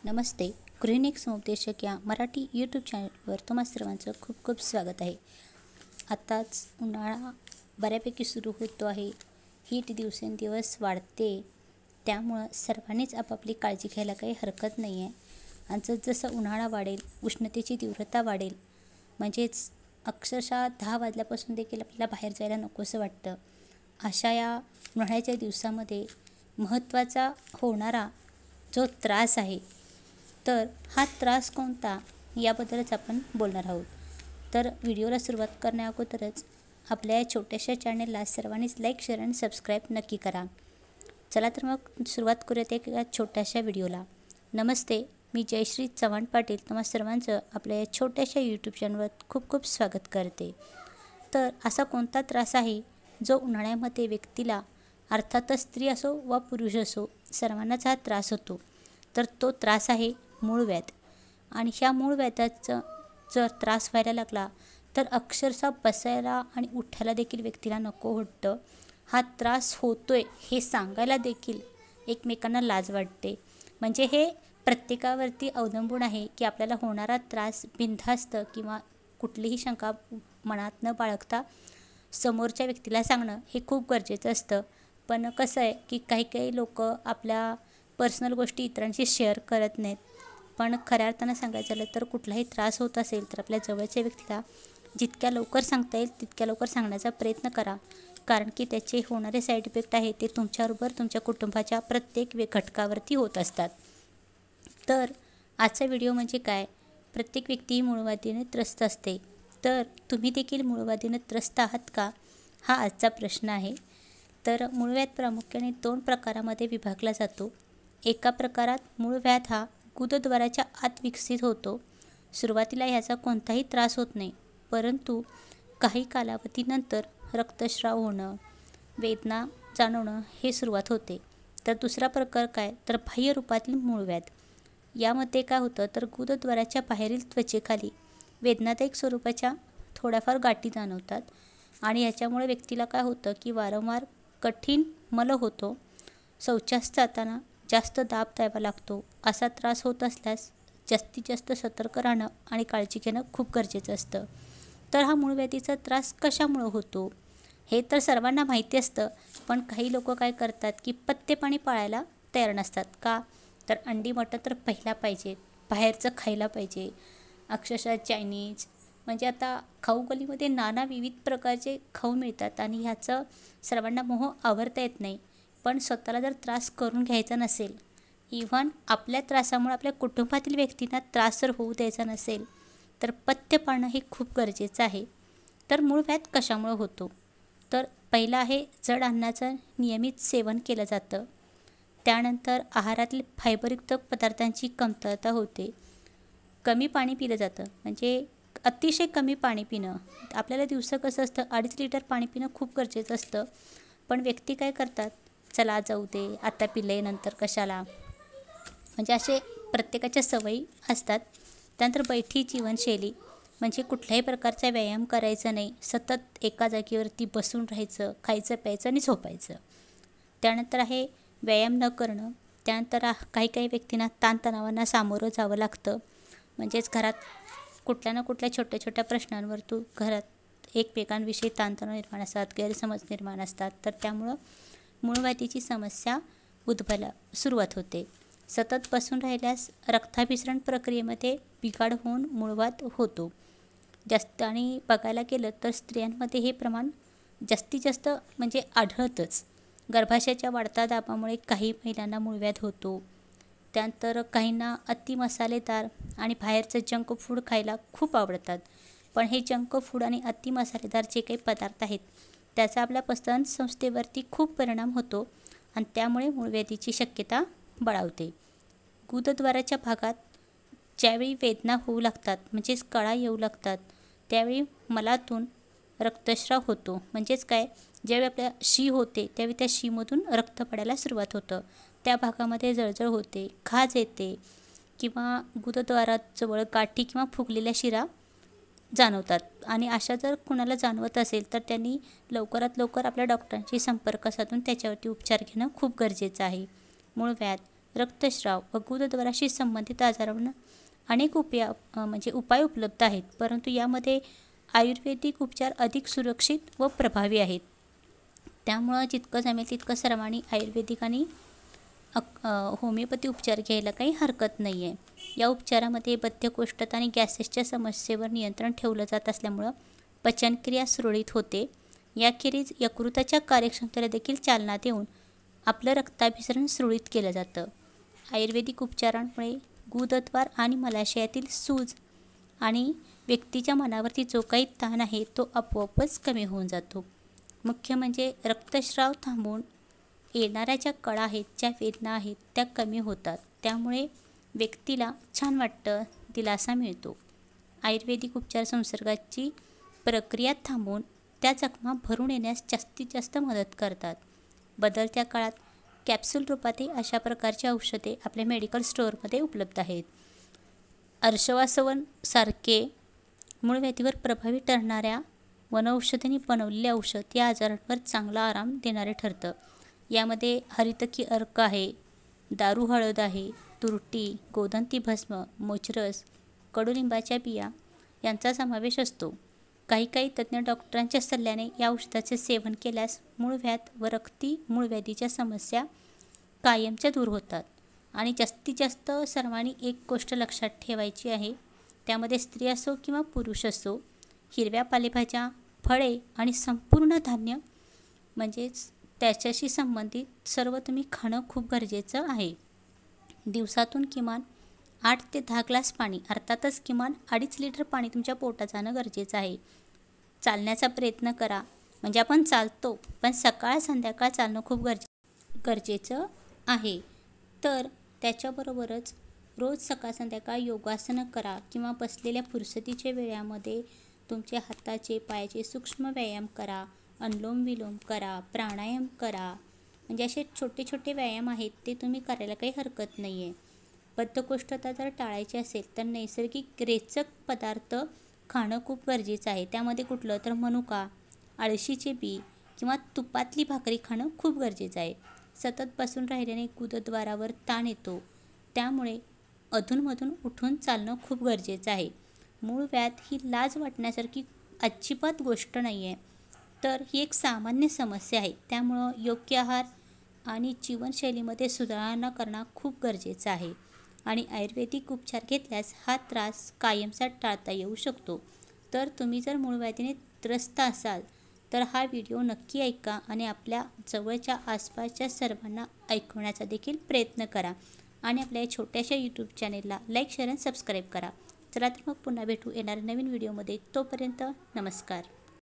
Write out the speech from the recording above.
नमस्ते. गृहिणी समुपदेशक या मराठी यूट्यूब चॅनलवर तुम्हा सर्वांचं खूप खूप स्वागत आहे. आताच उन्हाळा बऱ्यापैकी सुरू होतो आहे. हीट दिवसेंदिवस वाढते, त्यामुळं सर्वांनीच आपापली काळजी घ्यायला काही हरकत नाही आहे. आणि जसं उन्हाळा वाढेल, उष्णतेची तीव्रता वाढेल, म्हणजेच अक्षरशः 10 वाजल्यापासून देखील आपल्याला बाहेर जायला नकोसं वाटतं. अशा या उन्हाळ्याच्या दिवसामध्ये महत्त्वाचा होणारा जो त्रास आहे, तर हा त्रास कोणता याबद्दलच आपण बोलणार आहोत. तर व्हिडिओला सुरुवात करण्या अगोदरच आपल्या या छोट्याशा चॅनलला सर्वांनीच लाईक, शेअर आणि सबस्क्राईब नक्की करा. चला तर मग सुरुवात करूयात एका छोट्याशा व्हिडिओला. नमस्ते, मी जयश्री चव्हाण पाटील तुम्हा सर्वांचं आपल्या या छोट्याशा यूट्यूब चॅनलवर खूप खूप स्वागत करते. तर असा कोणता त्रास आहे जो उन्हाळ्यामध्ये व्यक्तीला, अर्थातच स्त्री असो वा पुरुष असो, सर्वांनाच हा त्रास होतो. तर तो त्रास आहे मूळव्याध. आणि ह्या मूळव्याधाचा जर त्रास व्हायला लागला तर अक्षरशः बसायला आणि उठायला देखील व्यक्तीला नको वाटतं. हा त्रास होतोय हे सांगायला देखील एकमेकांना लाज वाटते. म्हणजे हे प्रत्येकावरती अवलंबून आहे की आपल्याला होणारा त्रास बिनधास्त किंवा कुठलीही शंका मनात न बाळगता समोरच्या व्यक्तीला सांगणं हे खूप गरजेचं असतं. पण कसं आहे की काही लोक आपल्या पर्सनल गोष्टी इतरांशी शेअर करत नाहीत. पण खऱ्या अर्थानं सांगायचं झालं तर कुठलाही त्रास होत असेल तर आपल्या जवळच्या व्यक्तीला जितक्या लवकर सांगता येईल तितक्या लवकर सांगण्याचा प्रयत्न करा. कारण की त्याचे होणारे साईड इफेक्ट आहे ते तुमच्याबरोबर तुमच्या कुटुंबाच्या प्रत्येक घटकावरती होत असतात. तर आजचा व्हिडिओ म्हणजे काय, प्रत्येक व्यक्ती ही मूळव्याधीने त्रस्त असते. तर तुम्ही देखील मूळव्याधीने त्रस्त आहात का, हा आजचा प्रश्न आहे. तर मूळव्याध प्रामुख्याने 2 प्रकारामध्ये विभागला जातो. एका प्रकारात मूळव्याध हा गुदद्वाराच्या आत विकसित होतो. सुरुवातीला ह्याचा कोणताही त्रास होत नाही, परंतु काही कालावधीनंतर रक्तस्राव होणं, वेदना जाणवणं हे सुरुवात होते. तर दुसरा प्रकार काय, तर बाह्य रूपातील मूळव्याध. यामध्ये काय होतं, तर गुदद्वाराच्या बाहेरील त्वचेखाली वेदनादायक स्वरूपाच्या थोड्याफार गाठी जाणवतात. आणि याच्यामुळे व्यक्तीला काय होतं की वारंवार कठीण मल होतो. शौचास जाताना जास्त दाब द्यावा लागतो. असा त्रास होत असल्यास जास्तीत जास्त सतर्क राहणं आणि काळजी घेणं खूप गरजेचं असतं. तर हा मूळव्याधीचा त्रास कशामुळं होतो हे तर सर्वांना माहिती असतं. पण काही लोक काय करतात की पथ्य पाणी पाळायला तयार नसतात. का, तर अंडी मटण तर पहिला पाहिजे, बाहेरचं खायला पाहिजे. अक्षरशः चायनीज, म्हणजे आता खाऊ गलीमध्ये नाना विविध प्रकारचे खाऊ मिळतात आणि ह्याचं सर्वांना मोह आवरता येत नाही. पण स्वतःला जर त्रास करून घ्यायचा नसेल, इव्हन आपल्या त्रासामुळे आपल्या कुटुंबातील व्यक्तींना त्रास जर होऊ द्यायचा नसेल, तर पथ्य पाळणं हे खूप गरजेचं आहे. तर मूळव्याध कशामुळे होतो, तर पहिलं आहे जड अन्नाचं नियमित सेवन केलं जातं. त्यानंतर आहारातील फायबरयुक्त पदार्थांची कमतरता होते. कमी पाणी पिलं जातं, म्हणजे अतिशय कमी पाणी पिणं. आपल्याला दिवसा कसं असतं 2.5 लिटर पाणी पिणं खूप गरजेचं असतं. पण व्यक्ती काय करतात, चला जाऊ दे, आता पिले नंतर कशाला, म्हणजे असे प्रत्येकाच्या सवयी असतात. त्यानंतर बैठी जीवनशैली, म्हणजे कुठल्याही प्रकारचा व्यायाम करायचा नाही, सतत एका जागेवरती बसून राहायचं, खायचं प्यायचं आणि झोपायचं. त्यानंतर आहे व्यायाम न करणं. त्यानंतर काही व्यक्तींना ताणतणावांना सामोरं जावं लागतं. म्हणजेच घरात कुठल्या ना कुठल्या छोट्या छोट्या प्रश्नांवर घरात एकमेकांविषयी ताणतणाव निर्माण असतात, गैरसमज निर्माण असतात. तर त्यामुळं मूळव्याधीची समस्या उद्भवायला सुरुवात होते. सतत बसून राहिल्यास रक्ताभिसरण प्रक्रियेमध्ये बिघाड होऊन मूळव्याध होतो जास्त. आणि बघायला गेलं तर स्त्रियांमध्ये हे प्रमाण जास्तीत जास्त म्हणजे आढळतंच. गर्भाशयाच्या वाढत्या दाबामुळे काही महिलांना मूळव्याध होतो. त्यानंतर काहींना अति मसालेदार आणि बाहेरचं जंक फूड खायला खूप आवडतात. पण हे जंक फूड आणि अति मसालेदार जे काही पदार्थ आहेत त्याचा आपल्या पचन संस्थेवरती खूप परिणाम होतो आणि त्यामुळे मूळव्याधीची शक्यता बळावते. गुदद्वाराच्या भागात ज्यावेळी वेदना होऊ लागतात, म्हणजेच कळा येऊ लागतात, त्यावेळी मलातून रक्तस्राव होतो. म्हणजेच काय, ज्यावेळी आपल्या शी होते त्यावेळी त्या शीमधून रक्त पडायला सुरुवात होतं. त्या भागामध्ये जळजळ होते, खाज येते किंवा गुदद्वाराजवळ गाठी किंवा फुगलेल्या शिरा जाणवतात. आणि अशा जर कुणाला जाणवत असेल तर त्यांनी लवकरात लवकर आपल्या डॉक्टरांशी संपर्क साधून त्याच्यावरती उपचार घेणं खूप गरजेचं आहे. मूळव्याध रक्तस्राव व गुदद्वाराशी संबंधित आजारांवर अनेक उपाय उपलब्ध आहेत, परंतु यामध्ये आयुर्वेदिक उपचार अधिक सुरक्षित व प्रभावी आहेत. त्यामुळं जितकं जमेल तितकं सर्वांनी आयुर्वेदिक आणि होमिओपॅथी उपचार घ्यायला काही हरकत नाही आहे. या उपचारामध्ये बद्धकोष्ठता आणि गॅसेसच्या समस्येवर नियंत्रण ठेवलं जात असल्यामुळं पचनक्रिया सुरळीत होते. याखेरीज यकृताच्या कार्यक्षमतेला देखील चालना देऊन आपलं रक्ताभिसरण सुरळीत केलं जातं. आयुर्वेदिक उपचारांमुळे गुदद्वार आणि मलाशयातील सूज आणि व्यक्तीच्या मनावरती जो काही ताण आहे तो आपोआपच कमी होऊन जातो. मुख्य म्हणजे रक्तस्राव थांबून येणाऱ्या ज्या कळा आहेत, ज्या वेदना आहेत त्या कमी होतात. त्यामुळे व्यक्तीला छान वाटतं, दिलासा मिळतो. आयुर्वेदिक उपचार संसर्गाची प्रक्रिया थांबवून त्या जखमा भरून येण्यास जास्तीत जास्त मदत करतात. बदलत्या काळात कॅप्सूल रूपातही अशा प्रकारची औषधे आपल्या मेडिकल स्टोअरमध्ये उपलब्ध आहेत. अर्शवासवन सारखे मूळव्याधीवर प्रभावी ठरणाऱ्या वनौषधांनी बनवलेले औषध या आजारांवर चांगला आराम देणारे ठरतं. यामध्ये हरितकी अर्क आहे, दारू हळद आहे, तुरटी, गोधंती भस्म, मोचरस, कडुलिंबाच्या बिया यांचा समावेश असतो. काही तज्ज्ञ डॉक्टरांच्या सल्ल्याने या औषधाचे सेवन केल्यास मूळव्याध व रक्ती मूळव्याधीच्या समस्या कायमच्या दूर होतात. आणि जास्तीत जास्त सर्वांनी एक गोष्ट लक्षात ठेवायची आहे, त्यामध्ये स्त्री असो किंवा पुरुष असो, हिरव्या पालेभाज्या, फळे आणि संपूर्ण धान्य म्हणजेच त्याच्याशी संबंधित सर्व तुम्ही खाणं खूप गरजेचं आहे. दिवसातून किमान 8 ते 10 ग्लास पाणी, अर्थातच किमान 2.5 लिटर पाणी तुमच्या पोटात जाणं गरजेचं आहे. चालण्याचा प्रयत्न करा, म्हणजे आपण चालतो पण सकाळ संध्याकाळ चालणं खूप गरजेचं आहे. तर त्याच्याबरोबरच रोज सकाळ संध्याकाळ योगासनं करा किंवा बसलेल्या फुरसतीच्या वेळामध्ये तुमचे हाताचे पायाचे सूक्ष्म व्यायाम करा, अनुलोम विलोम करा, प्राणायाम करा. म्हणजे असे छोटे छोटे व्यायाम आहेत ते तुम्ही करायला काही हरकत नाही आहे. बद्धकोष्ठता जर टाळायची असेल तर नैसर्गिक रेचक पदार्थ खाणं खूप गरजेचं आहे. त्यामध्ये कुठलं तर मनुका, अळशीचे बी किंवा तुपातली भाकरी खाणं खूप गरजेचं आहे. सतत बसून राहिल्याने गुदद्वारावर ताण येतो, त्यामुळे अधूनमधून उठून चालणं खूप गरजेचं आहे. मूळव्याध ही लाज वाटण्यासारखी अजिबात गोष्ट नाही आहे, तर ही एक सामान्य समस्या आहे. त्यामुळं योग्य आहार आणि जीवनशैलीमध्ये सुधारणा करणं खूप गरजेचं आहे. आणि आयुर्वेदिक उपचार घेतल्यास हा त्रास कायमचा टाळता येऊ शकतो. तर तुम्ही जर मूळव्याधीने त्रस्त असाल तर हा व्हिडिओ नक्की ऐका आणि आपल्या जवळच्या आसपासच्या सर्वांना ऐकवण्याचा देखील प्रयत्न करा. आणि आपल्या या छोट्याशा यूट्यूब चॅनेलला लाईक, शेअर आणि सबस्क्राईब करा. चला तर मग पुन्हा भेटू येणाऱ्या नवीन व्हिडिओमध्ये. तोपर्यंत नमस्कार.